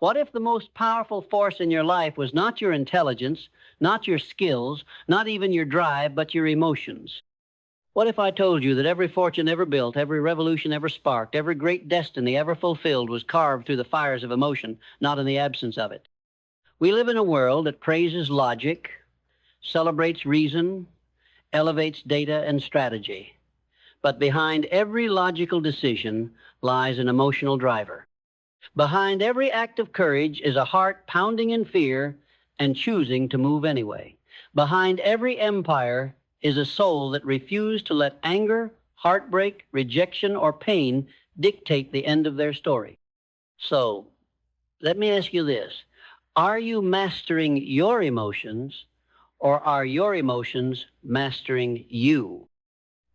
What if the most powerful force in your life was not your intelligence, not your skills, not even your drive, but your emotions? What if I told you that every fortune ever built, every revolution ever sparked, every great destiny ever fulfilled was carved through the fires of emotion, not in the absence of it? We live in a world that praises logic, celebrates reason, elevates data and strategy. But behind every logical decision lies an emotional driver. Behind every act of courage is a heart pounding in fear and choosing to move anyway. Behind every empire is a soul that refused to let anger, heartbreak, rejection, or pain dictate the end of their story. So, let me ask you this. Are you mastering your emotions, or are your emotions mastering you?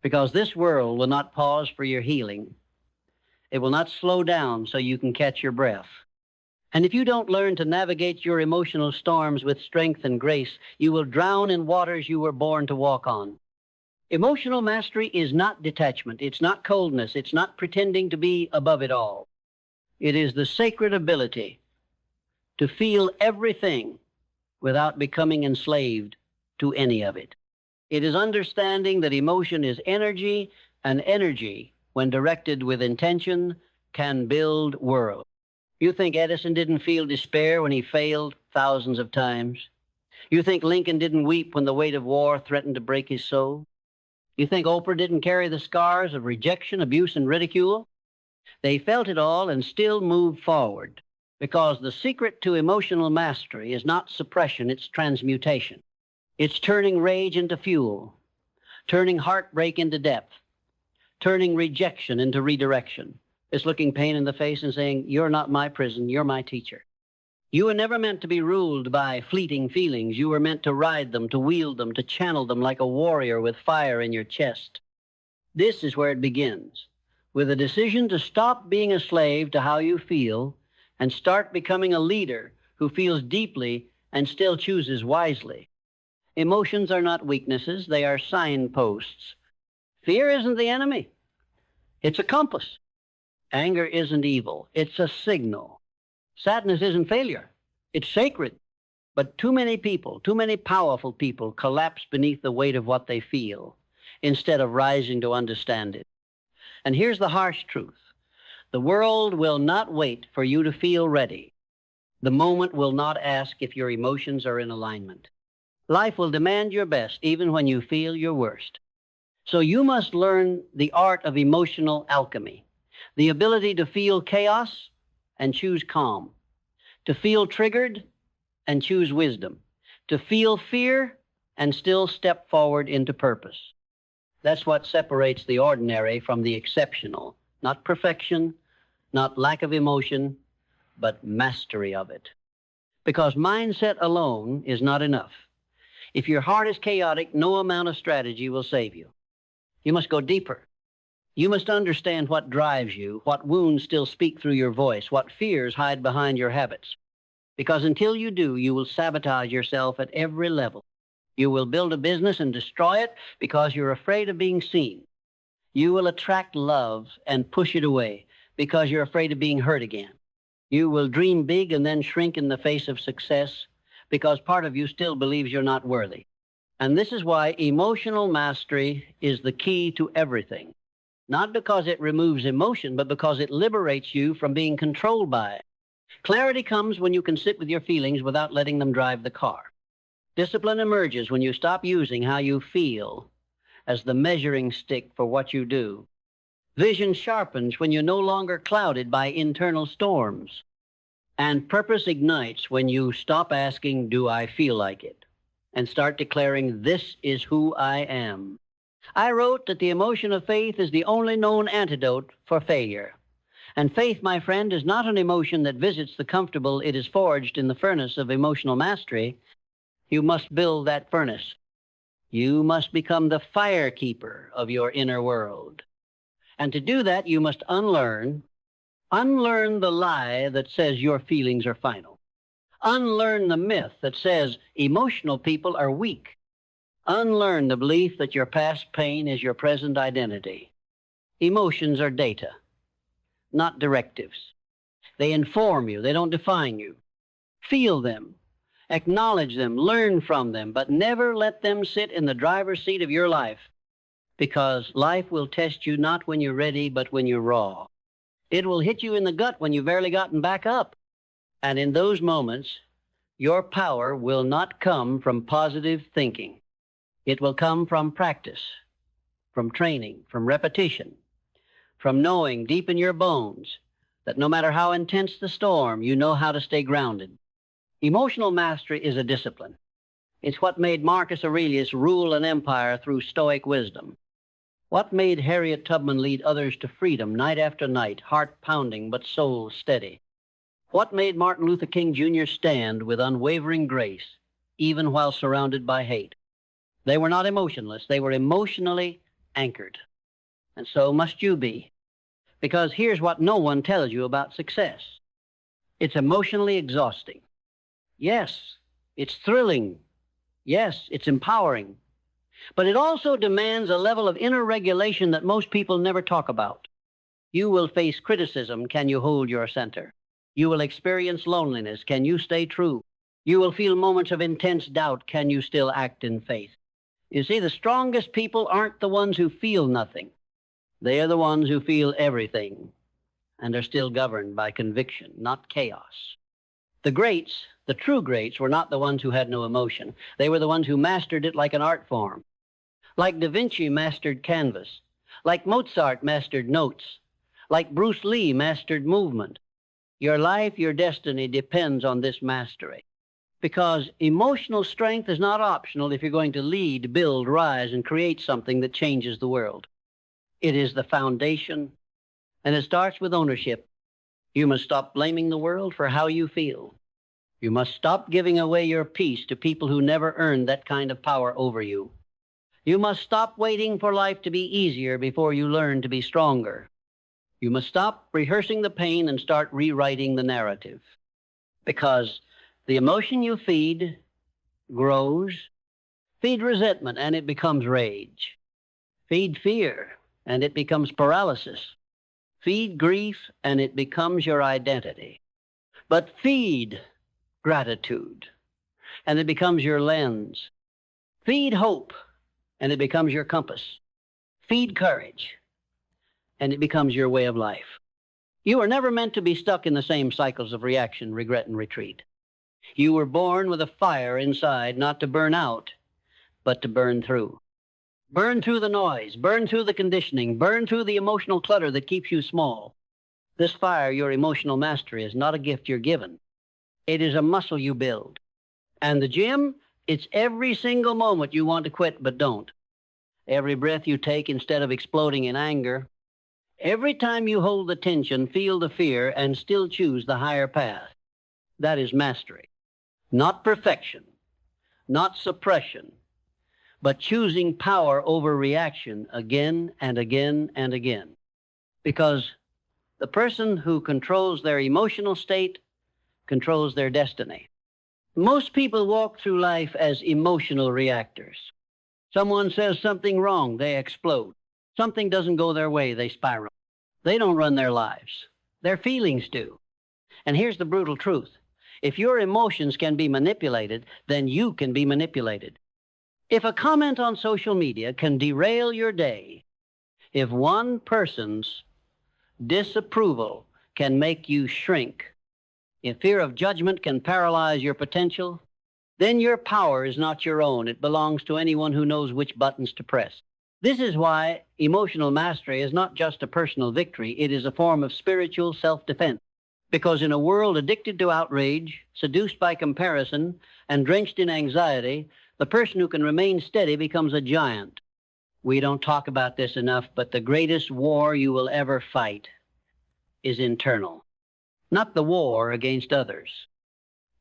Because this world will not pause for your healing. It will not slow down so you can catch your breath. And if you don't learn to navigate your emotional storms with strength and grace, you will drown in waters you were born to walk on. Emotional mastery is not detachment. It's not coldness. It's not pretending to be above it all. It is the sacred ability to feel everything without becoming enslaved to any of it. It is understanding that emotion is energy, and energy, when directed with intention, can build worlds. You think Edison didn't feel despair when he failed thousands of times? You think Lincoln didn't weep when the weight of war threatened to break his soul? You think Oprah didn't carry the scars of rejection, abuse, and ridicule? They felt it all and still moved forward, because the secret to emotional mastery is not suppression, it's transmutation. It's turning rage into fuel, turning heartbreak into depth, turning rejection into redirection. It's looking pain in the face and saying, you're not my prison, you're my teacher. You were never meant to be ruled by fleeting feelings. You were meant to ride them, to wield them, to channel them like a warrior with fire in your chest. This is where it begins, with a decision to stop being a slave to how you feel and start becoming a leader who feels deeply and still chooses wisely. Emotions are not weaknesses, they are signposts. Fear isn't the enemy, it's a compass. Anger isn't evil, it's a signal. Sadness isn't failure, it's sacred. But too many people, too many powerful people collapse beneath the weight of what they feel instead of rising to understand it. And here's the harsh truth. The world will not wait for you to feel ready. The moment will not ask if your emotions are in alignment. Life will demand your best even when you feel your worst. So you must learn the art of emotional alchemy. The ability to feel chaos and choose calm, to feel triggered and choose wisdom, to feel fear and still step forward into purpose. That's what separates the ordinary from the exceptional. Not perfection, not lack of emotion, but mastery of it. Because mindset alone is not enough. If your heart is chaotic, no amount of strategy will save you. You must go deeper. You must understand what drives you, what wounds still speak through your voice, what fears hide behind your habits. Because until you do, you will sabotage yourself at every level. You will build a business and destroy it because you're afraid of being seen. You will attract love and push it away because you're afraid of being hurt again. You will dream big and then shrink in the face of success because part of you still believes you're not worthy. And this is why emotional mastery is the key to everything. Not because it removes emotion, but because it liberates you from being controlled by it. Clarity comes when you can sit with your feelings without letting them drive the car. Discipline emerges when you stop using how you feel as the measuring stick for what you do. Vision sharpens when you're no longer clouded by internal storms. And purpose ignites when you stop asking, do I feel like it? And start declaring, this is who I am. I wrote that the emotion of faith is the only known antidote for failure. And faith, my friend, is not an emotion that visits the comfortable. It is forged in the furnace of emotional mastery. You must build that furnace. You must become the firekeeper of your inner world. And to do that, you must unlearn the lie that says your feelings are final. Unlearn the myth that says emotional people are weak. Unlearn the belief that your past pain is your present identity. Emotions are data, not directives. They inform you. They don't define you. Feel them. Acknowledge them. Learn from them. But never let them sit in the driver's seat of your life, because life will test you not when you're ready, but when you're raw. It will hit you in the gut when you've barely gotten back up. And in those moments, your power will not come from positive thinking. It will come from practice, from training, from repetition, from knowing deep in your bones that no matter how intense the storm, you know how to stay grounded. Emotional mastery is a discipline. It's what made Marcus Aurelius rule an empire through stoic wisdom. What made Harriet Tubman lead others to freedom night after night, heart pounding but soul steady? What made Martin Luther King Jr. stand with unwavering grace, even while surrounded by hate? They were not emotionless. They were emotionally anchored. And so must you be. Because here's what no one tells you about success. It's emotionally exhausting. Yes, it's thrilling. Yes, it's empowering. But it also demands a level of inner regulation that most people never talk about. You will face criticism. Can you hold your center? You will experience loneliness. Can you stay true? You will feel moments of intense doubt. Can you still act in faith? You see, the strongest people aren't the ones who feel nothing. They are the ones who feel everything and are still governed by conviction, not chaos. The greats, the true greats, were not the ones who had no emotion. They were the ones who mastered it like an art form. Like Da Vinci mastered canvas. Like Mozart mastered notes. Like Bruce Lee mastered movement. Your life, your destiny depends on this mastery. Because emotional strength is not optional if you're going to lead, build, rise, and create something that changes the world. It is the foundation, and it starts with ownership. You must stop blaming the world for how you feel. You must stop giving away your peace to people who never earned that kind of power over you. You must stop waiting for life to be easier before you learn to be stronger. You must stop rehearsing the pain and start rewriting the narrative. Because the emotion you feed grows. Feed resentment, and it becomes rage. Feed fear, and it becomes paralysis. Feed grief, and it becomes your identity. But feed gratitude, and it becomes your lens. Feed hope, and it becomes your compass. Feed courage, and it becomes your way of life. You were never meant to be stuck in the same cycles of reaction, regret, and retreat. You were born with a fire inside, not to burn out, but to burn through. Burn through the noise, burn through the conditioning, burn through the emotional clutter that keeps you small. This fire, your emotional mastery, is not a gift you're given. It is a muscle you build. And the gym, it's every single moment you want to quit but don't. Every breath you take instead of exploding in anger. Every time you hold the tension, feel the fear, and still choose the higher path. That is mastery. Not perfection, not suppression, but choosing power over reaction again and again and again. Because the person who controls their emotional state controls their destiny. Most people walk through life as emotional reactors. Someone says something wrong, they explode. Something doesn't go their way, they spiral. They don't run their lives. Their feelings do. And here's the brutal truth. If your emotions can be manipulated, then you can be manipulated. If a comment on social media can derail your day, if one person's disapproval can make you shrink, if fear of judgment can paralyze your potential, then your power is not your own. It belongs to anyone who knows which buttons to press. This is why emotional mastery is not just a personal victory. It is a form of spiritual self-defense. Because in a world addicted to outrage, seduced by comparison, and drenched in anxiety, the person who can remain steady becomes a giant. We don't talk about this enough, but the greatest war you will ever fight is internal. Not the war against others.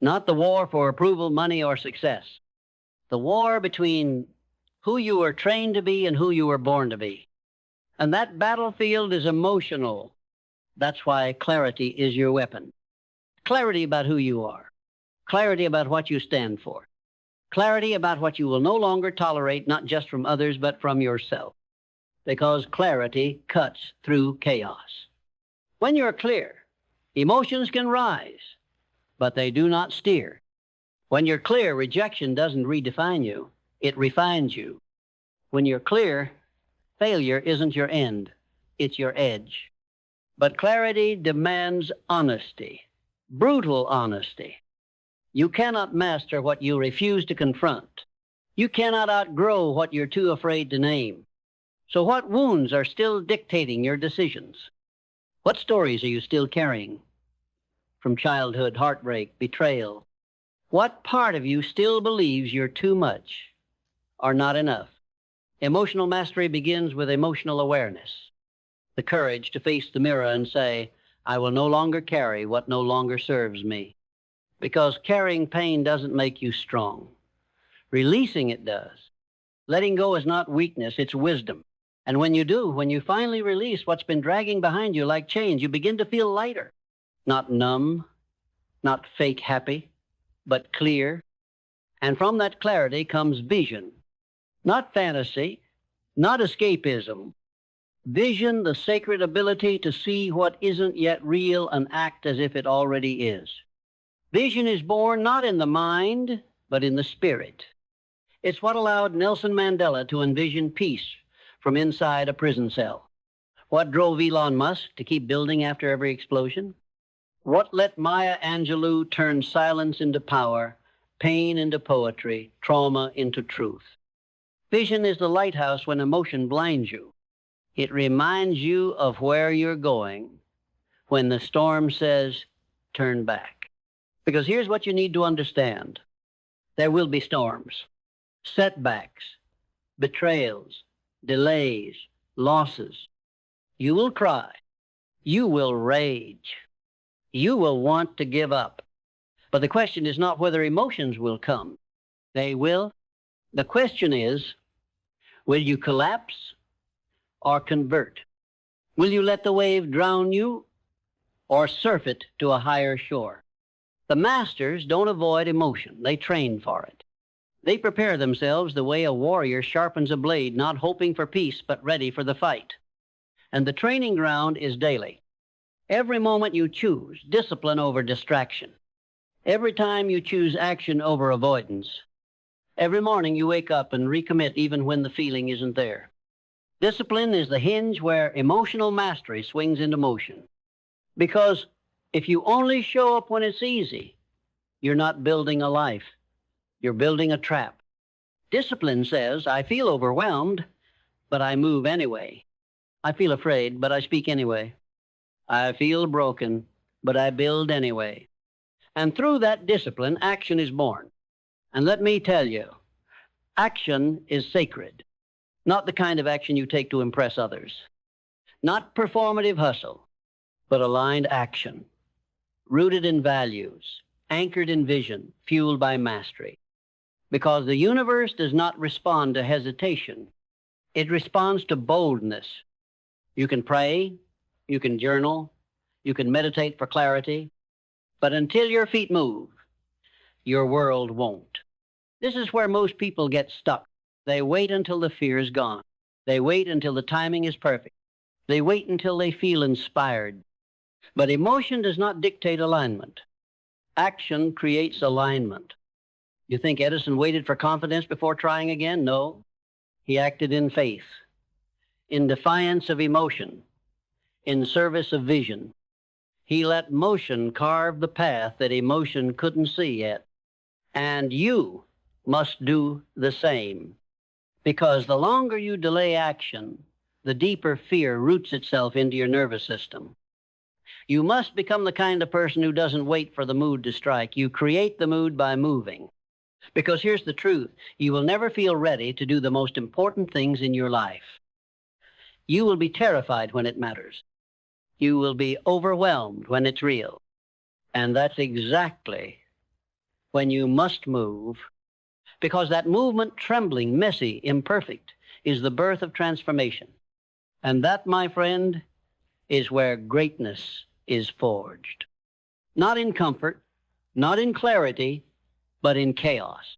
Not the war for approval, money, or success. The war between who you were trained to be and who you were born to be. And that battlefield is emotional. That's why clarity is your weapon. Clarity about who you are. Clarity about what you stand for. Clarity about what you will no longer tolerate, not just from others, but from yourself. Because clarity cuts through chaos. When you're clear, Emotions can rise, but they do not steer. When you're clear, rejection doesn't redefine you. It refines you. When you're clear, failure isn't your end. It's your edge. But clarity demands honesty, brutal honesty. You cannot master what you refuse to confront. You cannot outgrow what you're too afraid to name. So what wounds are still dictating your decisions? What stories are you still carrying? From childhood, heartbreak, betrayal. What part of you still believes you're too much or not enough? Emotional mastery begins with emotional awareness. The courage to face the mirror and say, I will no longer carry what no longer serves me. Because carrying pain doesn't make you strong. Releasing it does. Letting go is not weakness, it's wisdom. And when you do, when you finally release what's been dragging behind you like chains, you begin to feel lighter. Not numb, not fake happy, but clear. And from that clarity comes vision. Not fantasy, not escapism. Vision, the sacred ability to see what isn't yet real and act as if it already is. Vision is born not in the mind, but in the spirit. It's what allowed Nelson Mandela to envision peace from inside a prison cell. What drove Elon Musk to keep building after every explosion? What let Maya Angelou turn silence into power, pain into poetry, trauma into truth? Vision is the lighthouse when emotion blinds you. It reminds you of where you're going when the storm says, turn back. Because here's what you need to understand. There will be storms, setbacks, betrayals, delays, losses. You will cry. You will rage. You will want to give up. But the question is not whether emotions will come. They will. The question is, will you collapse or convert? Will you let the wave drown you or surf it to a higher shore? The masters don't avoid emotion. They train for it. They prepare themselves the way a warrior sharpens a blade, not hoping for peace, but ready for the fight. And the training ground is daily. Every moment you choose discipline over distraction. Every time you choose action over avoidance. Every morning you wake up and recommit even when the feeling isn't there. Discipline is the hinge where emotional mastery swings into motion. Because if you only show up when it's easy, you're not building a life. You're building a trap. Discipline says, I feel overwhelmed, but I move anyway. I feel afraid, but I speak anyway. I feel broken, but I build anyway. And through that discipline, action is born. And let me tell you, action is sacred. Not the kind of action you take to impress others. Not performative hustle, but aligned action. Rooted in values, anchored in vision, fueled by mastery. Because the universe does not respond to hesitation. It responds to boldness. You can pray, you can journal, you can meditate for clarity, but until your feet move, your world won't. This is where most people get stuck. They wait until the fear is gone. They wait until the timing is perfect. They wait until they feel inspired. But emotion does not dictate alignment. Action creates alignment. You think Edison waited for confidence before trying again? No. He acted in faith, in defiance of emotion, in service of vision. He let motion carve the path that emotion couldn't see yet. And you must do the same. Because the longer you delay action, the deeper fear roots itself into your nervous system. You must become the kind of person who doesn't wait for the mood to strike. You create the mood by moving. Because here's the truth. You will never feel ready to do the most important things in your life. You will be terrified when it matters. You will be overwhelmed when it's real. And that's exactly when you must move. Because that movement, trembling, messy, imperfect, is the birth of transformation. And that, my friend, is where greatness is forged. Not in comfort, not in clarity, but in chaos.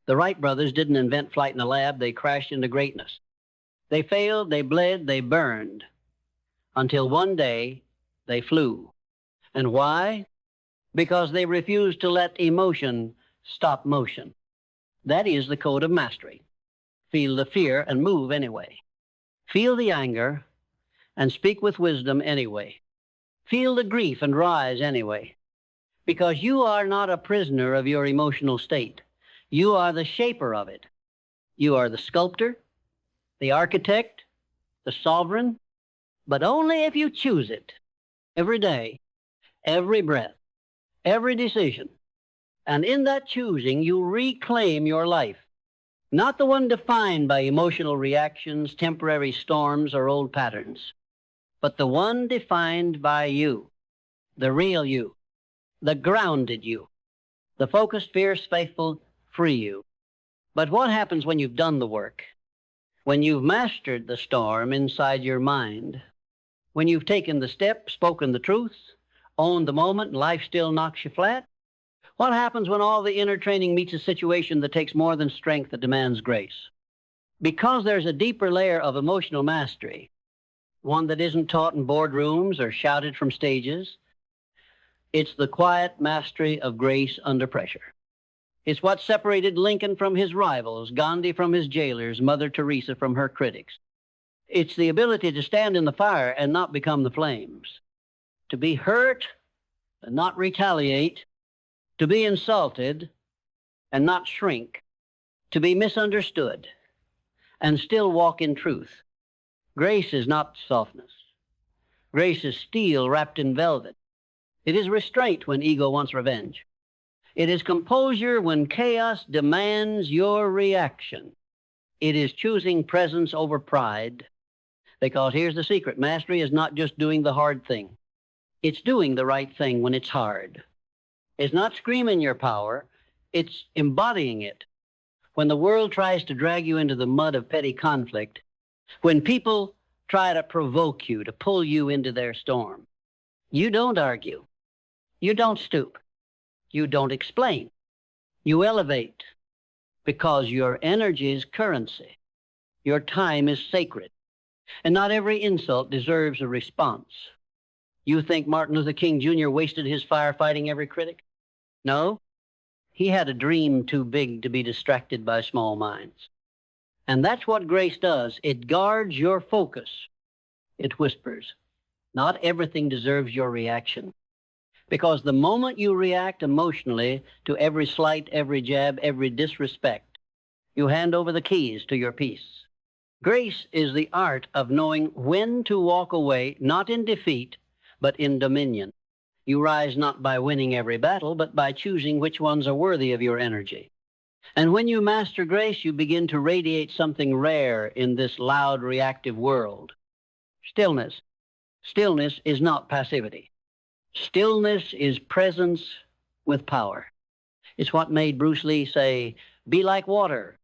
The Wright brothers didn't invent flight in a lab. They crashed into greatness. They failed, they bled, they burned, until one day they flew. And why? Because they refuse to let emotion stop motion. That is the code of mastery. Feel the fear and move anyway. Feel the anger and speak with wisdom anyway. Feel the grief and rise anyway. Because you are not a prisoner of your emotional state. You are the shaper of it. You are the sculptor, the architect, the sovereign, but only if you choose it. Every day, every breath, every decision. And in that choosing, you reclaim your life. Not the one defined by emotional reactions, temporary storms, or old patterns, but the one defined by you, the real you, the grounded you, the focused, fierce, faithful, free you. But what happens when you've done the work? When you've mastered the storm inside your mind? When you've taken the step, spoken the truth, owned the moment, and life still knocks you flat? What happens when all the inner training meets a situation that takes more than strength, that demands grace? Because there's a deeper layer of emotional mastery, one that isn't taught in boardrooms or shouted from stages. It's the quiet mastery of grace under pressure. It's what separated Lincoln from his rivals, Gandhi from his jailers, Mother Teresa from her critics. It's the ability to stand in the fire and not become the flames, to be hurt and not retaliate, to be insulted and not shrink, to be misunderstood and still walk in truth. Grace is not softness. Grace is steel wrapped in velvet. It is restraint when ego wants revenge. It is composure when chaos demands your reaction. It is choosing presence over pride. Because here's the secret. Mastery is not just doing the hard thing. It's doing the right thing when it's hard. It's not screaming your power. It's embodying it. When the world tries to drag you into the mud of petty conflict, when people try to provoke you, to pull you into their storm, you don't argue. You don't stoop. You don't explain. You elevate, because your energy is currency. Your time is sacred. And not every insult deserves a response. You think Martin Luther King Jr. wasted his fire fighting every critic? No. He had a dream too big to be distracted by small minds. And that's what grace does. It guards your focus. It whispers, not everything deserves your reaction. Because the moment you react emotionally to every slight, every jab, every disrespect, you hand over the keys to your peace. Grace is the art of knowing when to walk away, not in defeat, but in dominion. You rise not by winning every battle, but by choosing which ones are worthy of your energy. And when you master grace, you begin to radiate something rare in this loud, reactive world. Stillness. Stillness is not passivity. Stillness is presence with power. It's what made Bruce Lee say, be like water,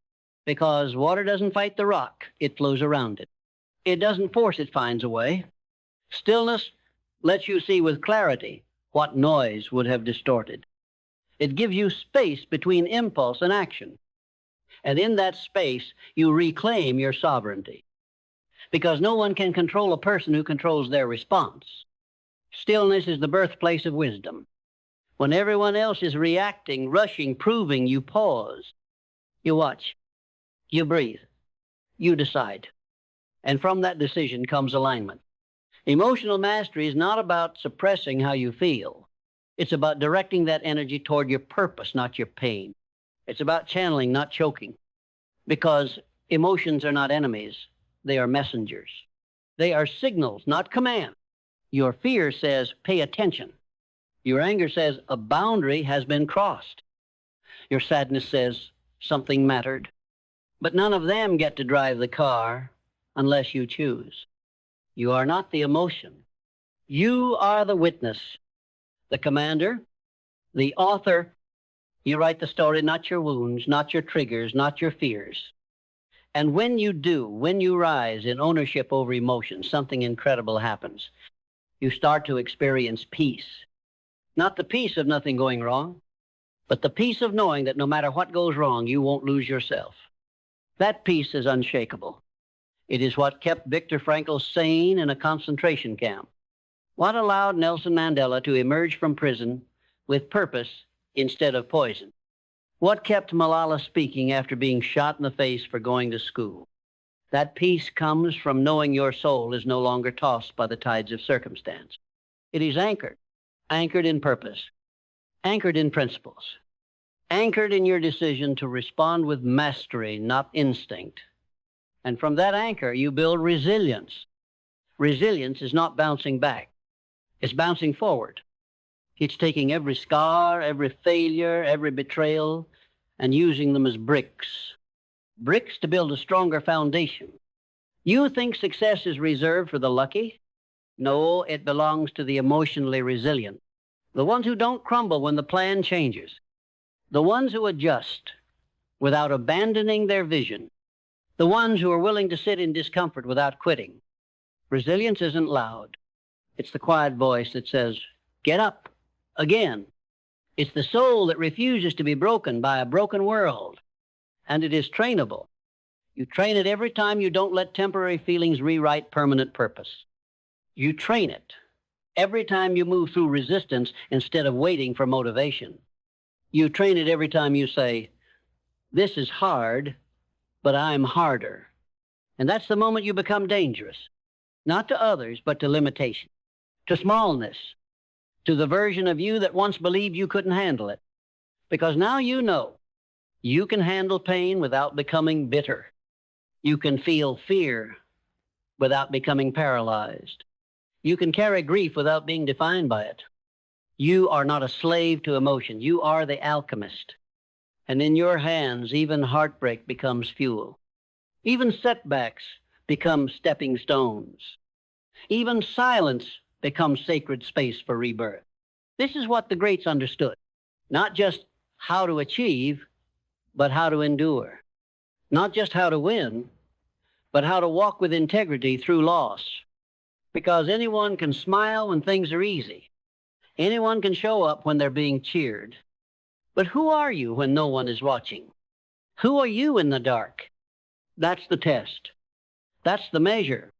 because water doesn't fight the rock, it flows around it. It doesn't force, it finds a way. Stillness lets you see with clarity what noise would have distorted. It gives you space between impulse and action. And in that space, you reclaim your sovereignty. Because no one can control a person who controls their response. Stillness is the birthplace of wisdom. When everyone else is reacting, rushing, proving, you pause. You watch. You breathe. You decide. And from that decision comes alignment. Emotional mastery is not about suppressing how you feel. It's about directing that energy toward your purpose, not your pain. It's about channeling, not choking. Because emotions are not enemies. They are messengers. They are signals, not commands. Your fear says, pay attention. Your anger says, a boundary has been crossed. Your sadness says, something mattered. But none of them get to drive the car unless you choose. You are not the emotion. You are the witness, the commander, the author. You write the story, not your wounds, not your triggers, not your fears. And when you do, when you rise in ownership over emotions, something incredible happens. You start to experience peace. Not the peace of nothing going wrong, but the peace of knowing that no matter what goes wrong, you won't lose yourself. That peace is unshakable. It is what kept Viktor Frankl sane in a concentration camp. What allowed Nelson Mandela to emerge from prison with purpose instead of poison? What kept Malala speaking after being shot in the face for going to school? That peace comes from knowing your soul is no longer tossed by the tides of circumstance. It is anchored in purpose, anchored in principles, anchored in your decision to respond with mastery, not instinct. And from that anchor, you build resilience. Resilience is not bouncing back. It's bouncing forward. It's taking every scar, every failure, every betrayal, and using them as bricks. Bricks to build a stronger foundation. You think success is reserved for the lucky? No, it belongs to the emotionally resilient. The ones who don't crumble when the plan changes. The ones who adjust without abandoning their vision. The ones who are willing to sit in discomfort without quitting. Resilience isn't loud. It's the quiet voice that says, get up again. It's the soul that refuses to be broken by a broken world. And it is trainable. You train it every time you don't let temporary feelings rewrite permanent purpose. You train it every time you move through resistance instead of waiting for motivation. You train it every time you say, this is hard, but I'm harder. And that's the moment you become dangerous, not to others, but to limitation, to smallness, to the version of you that once believed you couldn't handle it. Because now you know you can handle pain without becoming bitter. You can feel fear without becoming paralyzed. You can carry grief without being defined by it. You are not a slave to emotion. You are the alchemist. And in your hands, even heartbreak becomes fuel. Even setbacks become stepping stones. Even silence becomes sacred space for rebirth. This is what the greats understood. Not just how to achieve, but how to endure. Not just how to win, but how to walk with integrity through loss. Because anyone can smile when things are easy. Anyone can show up when they're being cheered. But who are you when no one is watching? Who are you in the dark? That's the test. That's the measure.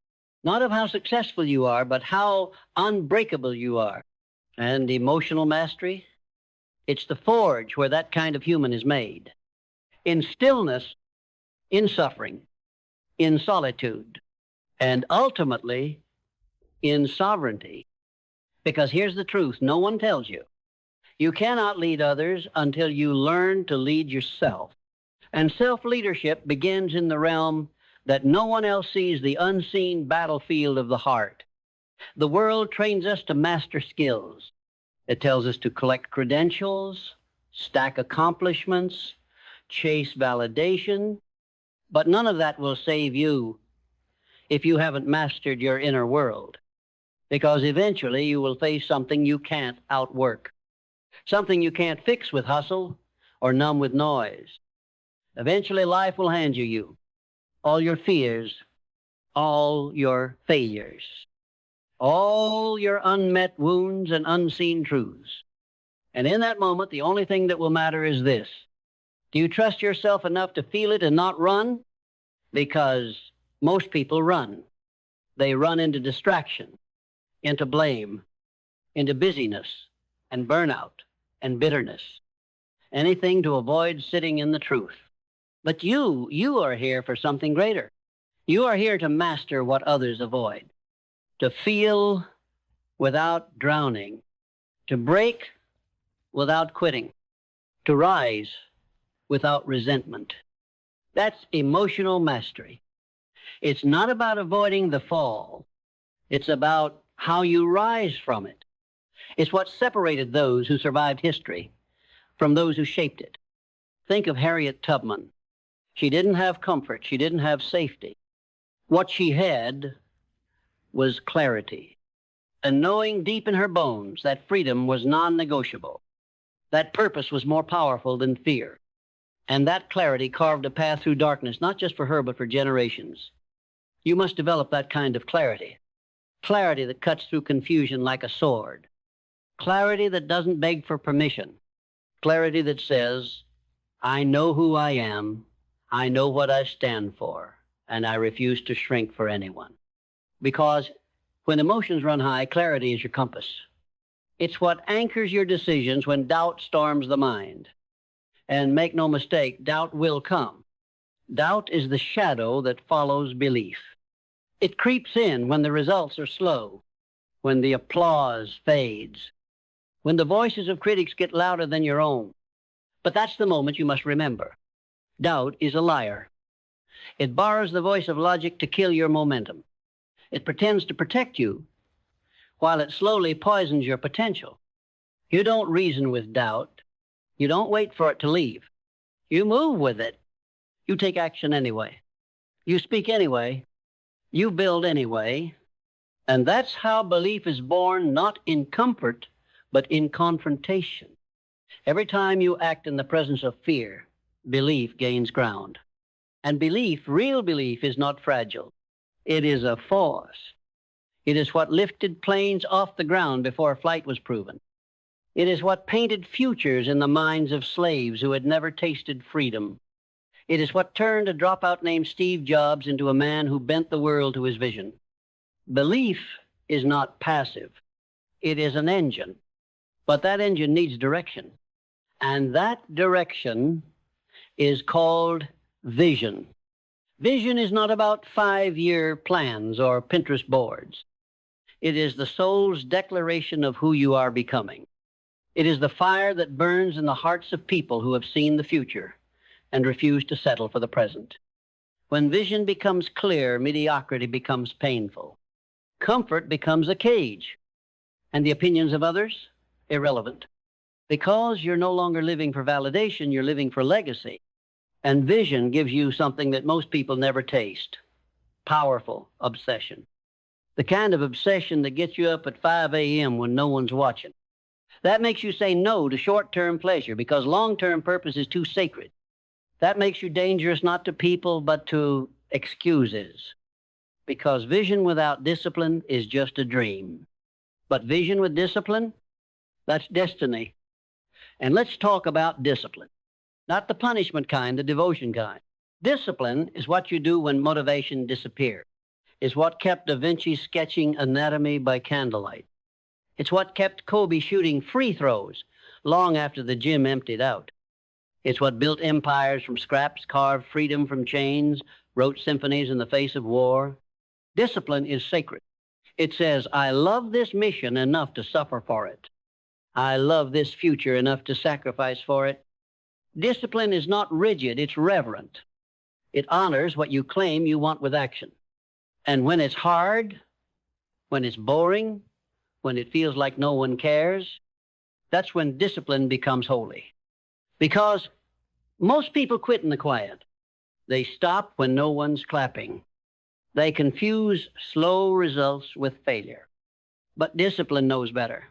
Not of how successful you are, but how unbreakable you are. And emotional mastery? It's the forge where that kind of human is made. In stillness, in suffering, in solitude, and ultimately in sovereignty. Because here's the truth, no one tells you. You cannot lead others until you learn to lead yourself. And self-leadership begins in the realm that no one else sees, the unseen battlefield of the heart. The world trains us to master skills. It tells us to collect credentials, stack accomplishments, chase validation, but none of that will save you if you haven't mastered your inner world, because eventually you will face something you can't outwork, something you can't fix with hustle or numb with noise. Eventually life will hand you all your fears, all your failures, all your unmet wounds and unseen truths. And in that moment, the only thing that will matter is this. Do you trust yourself enough to feel it and not run? Because most people run. They run into distraction, into blame, into busyness and burnout and bitterness. Anything to avoid sitting in the truth. But you are here for something greater. You are here to master what others avoid, to feel without drowning, to break without quitting, to rise without resentment. That's emotional mastery. It's not about avoiding the fall. It's about how you rise from it. It's what separated those who survived history from those who shaped it. Think of Harriet Tubman. She didn't have comfort. She didn't have safety. What she had was clarity, and knowing deep in her bones that freedom was non-negotiable, that purpose was more powerful than fear, and that clarity carved a path through darkness, not just for her, but for generations. You must develop that kind of clarity, clarity that cuts through confusion like a sword, clarity that doesn't beg for permission, clarity that says, I know who I am, I know what I stand for, and I refuse to shrink for anyone. Because When emotions run high, clarity is your compass. It's what anchors your decisions when doubt storms the mind. And make no mistake, doubt will come. Doubt is the shadow that follows belief. It creeps in when the results are slow, when the applause fades, when the voices of critics get louder than your own. But that's the moment you must remember. Doubt is a liar. It borrows the voice of logic to kill your momentum. It pretends to protect you while it slowly poisons your potential. You don't reason with doubt. You don't wait for it to leave. You move with it. You take action anyway. You speak anyway. You build anyway. And that's how belief is born, not in comfort, but in confrontation. Every time you act in the presence of fear, belief gains ground. And belief, real belief, is not fragile. It is a force. It is what lifted planes off the ground before flight was proven. It is what painted futures in the minds of slaves who had never tasted freedom. It is what turned a dropout named Steve Jobs into a man who bent the world to his vision. Belief is not passive. It is an engine. But that engine needs direction. And that direction is called vision. Vision is not about 5-year plans or Pinterest boards. It is the soul's declaration of who you are becoming. It is the fire that burns in the hearts of people who have seen the future and refuse to settle for the present. When vision becomes clear, mediocrity becomes painful. Comfort becomes a cage, and the opinions of others, irrelevant. Because you're no longer living for validation, you're living for legacy. And vision gives you something that most people never taste: powerful obsession. The kind of obsession that gets you up at 5 a.m. when no one's watching. That makes you say no to short-term pleasure because long-term purpose is too sacred. That makes you dangerous not to people, but to excuses. Because vision without discipline is just a dream. But vision with discipline, that's destiny. And let's talk about discipline. Not the punishment kind, the devotion kind. Discipline is what you do when motivation disappears. It's what kept Da Vinci sketching anatomy by candlelight. It's what kept Kobe shooting free throws long after the gym emptied out. It's what built empires from scraps, carved freedom from chains, wrote symphonies in the face of war. Discipline is sacred. It says, I love this mission enough to suffer for it. I love this future enough to sacrifice for it. Discipline is not rigid, it's reverent. It honors what you claim you want with action. And when it's hard, when it's boring, when it feels like no one cares, that's when discipline becomes holy. Because most people quit in the quiet. They stop when no one's clapping. They confuse slow results with failure. But discipline knows better.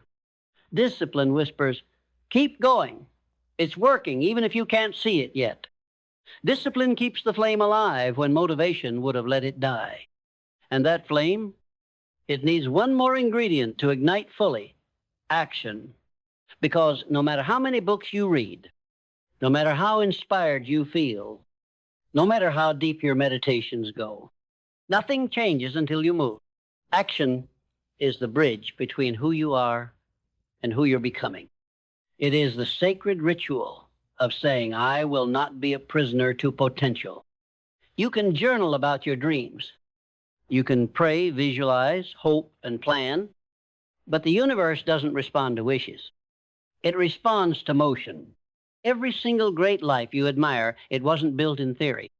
Discipline whispers, keep going. It's working, even if you can't see it yet. Discipline keeps the flame alive when motivation would have let it die. And that flame, it needs one more ingredient to ignite fully: action. Because no matter how many books you read, no matter how inspired you feel, no matter how deep your meditations go, nothing changes until you move. Action is the bridge between who you are and who you're becoming. It is the sacred ritual of saying, I will not be a prisoner to potential. You can journal about your dreams. You can pray, visualize, hope, and plan. But the universe doesn't respond to wishes. It responds to motion. Every single great life you admire, it wasn't built in theory.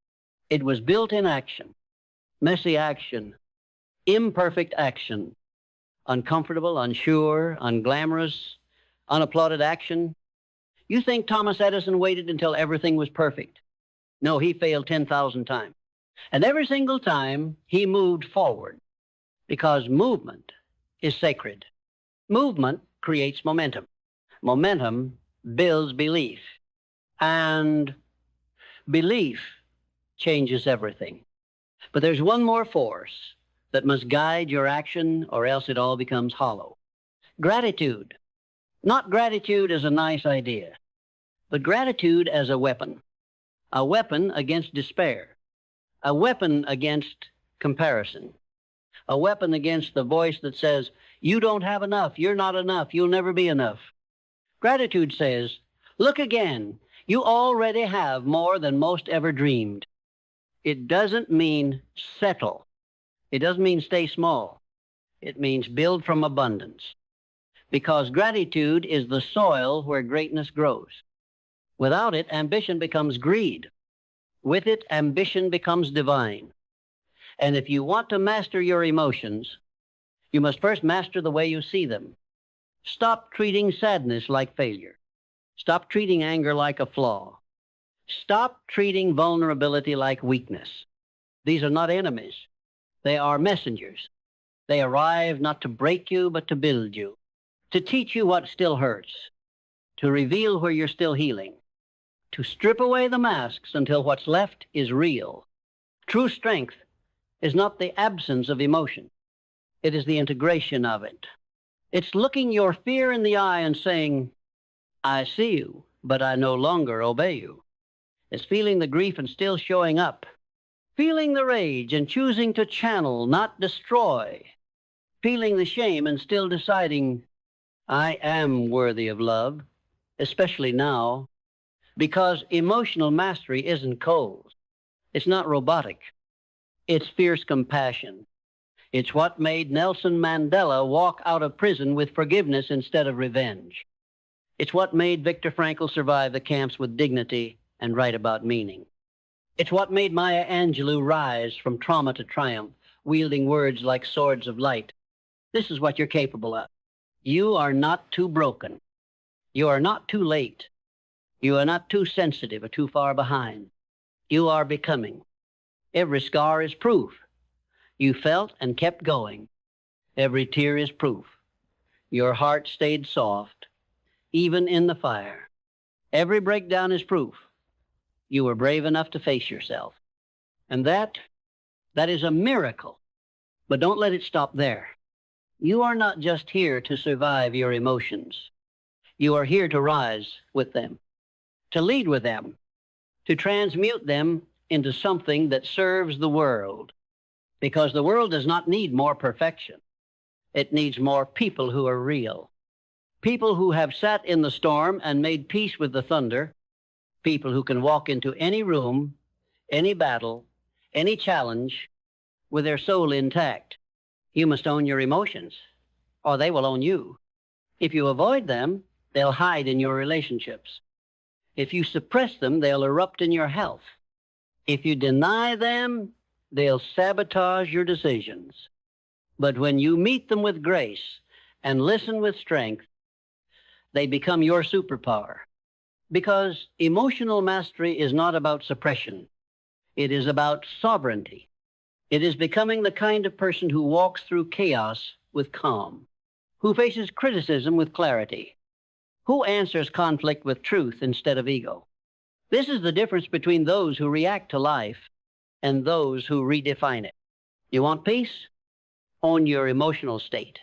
It was built in action. Messy action. Imperfect action. Uncomfortable, unsure, unglamorous, unapplauded action. You think Thomas Edison waited until everything was perfect? No, he failed 10,000 times. And every single time, he moved forward. Because movement is sacred. Movement creates momentum. Momentum builds belief. And belief changes everything. But there's one more force that must guide your action, or else it all becomes hollow. Gratitude. Not gratitude as a nice idea, but gratitude as a weapon against despair, a weapon against comparison, a weapon against the voice that says, you don't have enough, you're not enough, you'll never be enough. Gratitude says, look again, you already have more than most ever dreamed. It doesn't mean settle. It doesn't mean stay small. It means build from abundance. Because gratitude is the soil where greatness grows. Without it, ambition becomes greed. With it, ambition becomes divine. And if you want to master your emotions, you must first master the way you see them. Stop treating sadness like failure. Stop treating anger like a flaw. Stop treating vulnerability like weakness. These are not enemies. They are messengers. They arrive not to break you, but to build you, to teach you what still hurts, to reveal where you're still healing, to strip away the masks until what's left is real. True strength is not the absence of emotion. It is the integration of it. It's looking your fear in the eye and saying, I see you, but I no longer obey you. It's feeling the grief and still showing up. Feeling the rage and choosing to channel, not destroy. Feeling the shame and still deciding, I am worthy of love, especially now, because emotional mastery isn't cold. It's not robotic. It's fierce compassion. It's what made Nelson Mandela walk out of prison with forgiveness instead of revenge. It's what made Viktor Frankl survive the camps with dignity and write about meaning. It's what made Maya Angelou rise from trauma to triumph, wielding words like swords of light. This is what you're capable of. You are not too broken. You are not too late. You are not too sensitive or too far behind. You are becoming. Every scar is proof. You felt and kept going. Every tear is proof. Your heart stayed soft, even in the fire. Every breakdown is proof. You were brave enough to face yourself. And that is a miracle. But don't let it stop there. You are not just here to survive your emotions. You are here to rise with them, to lead with them, to transmute them into something that serves the world. Because the world does not need more perfection. It needs more people who are real. People who have sat in the storm and made peace with the thunder. People who can walk into any room, any battle, any challenge with their soul intact. You must own your emotions, or they will own you. If you avoid them, they'll hide in your relationships. If you suppress them, they'll erupt in your health. If you deny them, they'll sabotage your decisions. But when you meet them with grace and listen with strength, they become your superpower. Because emotional mastery is not about suppression. It is about sovereignty. It is becoming the kind of person who walks through chaos with calm, who faces criticism with clarity, who answers conflict with truth instead of ego. This is the difference between those who react to life and those who redefine it. You want peace? Own your emotional state.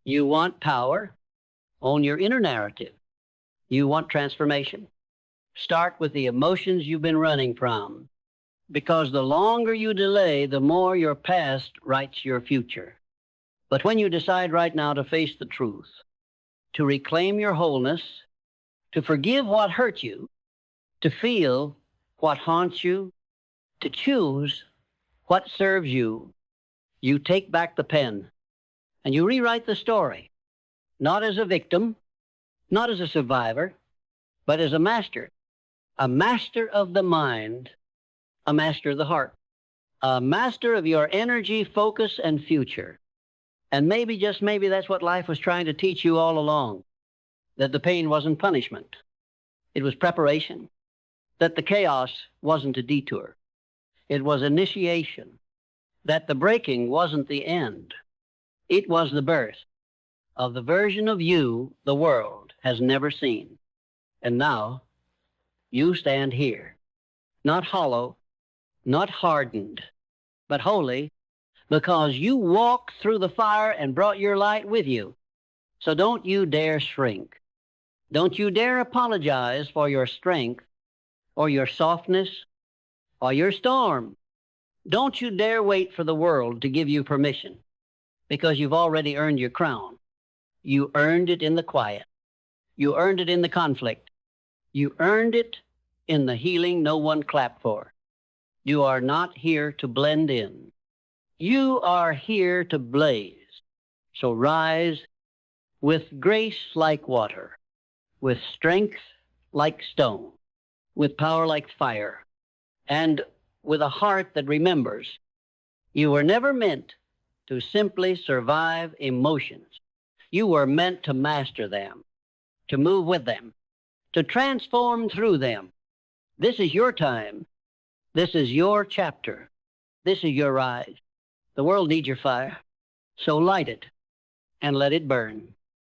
You want power? Own your inner narrative. You want transformation? Start with the emotions you've been running from. Because the longer you delay, the more your past writes your future. But when you decide right now to face the truth, to reclaim your wholeness, to forgive what hurt you, to feel what haunts you, to choose what serves you, you take back the pen and you rewrite the story, not as a victim, not as a survivor, but as a master of the mind, a master of the heart, a master of your energy, focus, and future. And maybe, just maybe, that's what life was trying to teach you all along, that the pain wasn't punishment. It was preparation, that the chaos wasn't a detour. It was initiation, that the breaking wasn't the end. It was the birth of the version of you the world has never seen. And now you stand here, not hollow, not hardened, but holy, because you walked through the fire and brought your light with you. So don't you dare shrink. Don't you dare apologize for your strength or your softness or your storm. Don't you dare wait for the world to give you permission. because you've already earned your crown. You earned it in the quiet. You earned it in the conflict. You earned it in the healing no one clapped for. You are not here to blend in. You are here to blaze. So rise with grace like water, with strength like stone, with power like fire, and with a heart that remembers. You were never meant to simply survive emotions. You were meant to master them, to move with them, to transform through them. This is your time. This is your chapter. This is your rise. The world needs your fire, so light it and let it burn.